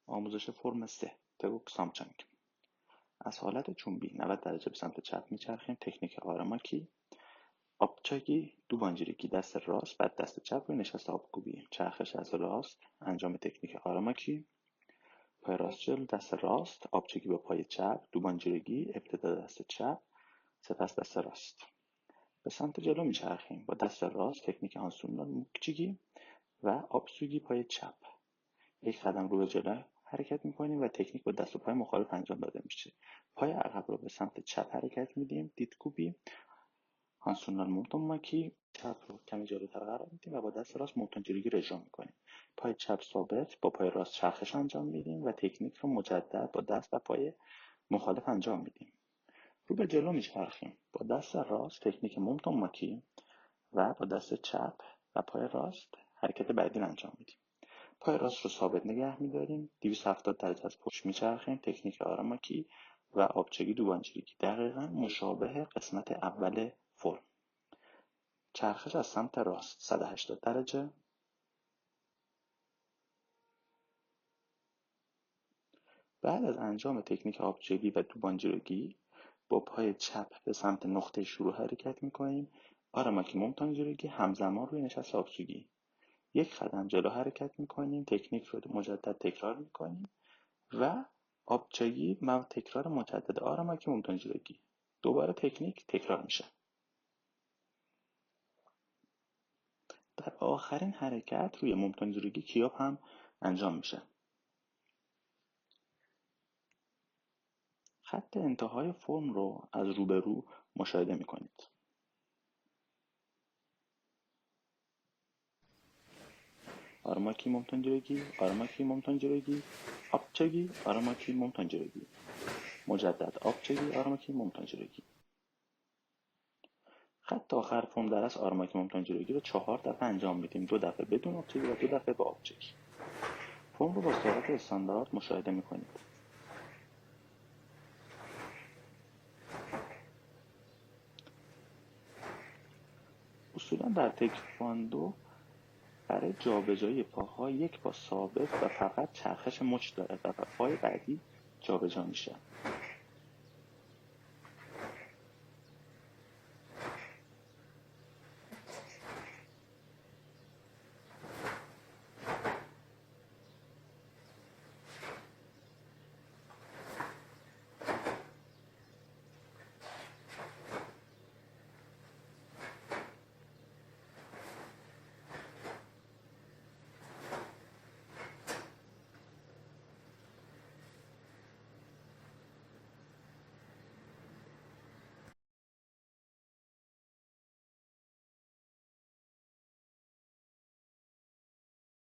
آموزش فرم 3 تگوک سامچنگ. از حالت چوبی 90 درجه به سمت چپ میچرخیم. تکنیک آراماکی. آبچاگی دوبانجیرگی دست راست بعد دست چپ روی نشست آبکوبی. چرخش از راست انجام تکنیک آراماکی. پای راست جلو دست راست آبچاگی با پای چپ دوبانجیرگی ابتدا دست چپ سپس دست راست. به سمت جلو میچرخیم با دست راست تکنیک آنسونال موکچیگی و آبسوگی پای چپ. یک قدم رو به جلو حرکت میکنیم و تکنیک با دست و پای مخالف انجام داده میشه. پای عقب رو به سمت چپ حرکت میدیم. دیتکوبی هانسونال مونتونماکی. چپ رو کمی جلوتر قرار میدیم و با دست راست مونتونجیرگی رو اجرا میکنیم. پای چپ ثابت با پای راست چرخش انجام میدیم و تکنیک رو مجدد با دست و پای مخالف انجام میدیم. رو به جلو میچرخیم با دست راست تکنیک مونتونماکی و با دست چپ و پای راست حرکت بعدی رو انجام میدیم. پای راست رو ثابت نگه می‌داریم. 270 درجه از پشت میچرخیم. تکنیک آراماکی و آبچگی دوبانجیرگی دقیقاً مشابه قسمت اول فرم. چرخش از سمت راست 180 درجه. بعد از انجام تکنیک آبچگی و دوبانجیرگی با پای چپ به سمت نقطه شروع حرکت میکنیم. آراماکی مونتانجیرگی همزمان روی نشست آبچگی. یک قدم جلو حرکت میکنیم. تکنیک رو مجدد تکرار میکنیم و آبچگی و تکرار مجدد آراماکی مونتونجیرگی. دوباره تکنیک تکرار میشه. در آخرین حرکت روی مونتونجیرگی کیاب هم انجام میشه. خط انتهای فرم رو از روبرو مشاهده میکنید. آراماکی مونتونجیرگی، آراماکی مونتونجیرگی، آبچگی، آراماکی مونتونجیرگی. مجدد آبچگی، آراماکی مونتونجیرگی. خط آخر فرم در از آراماکی مونتونجیرگی رو 4 دفعه انجام میدیم. 2 دفعه بدون آبچگی و 2 دفعه با آبچگی. فرم رو با سرعت استاندارد مشاهده میکنید. اصولا در تکواندو برای جابجایی پاها یک پا ثابت و فقط چرخش مچ داره و پای بعدی جابجا میشه.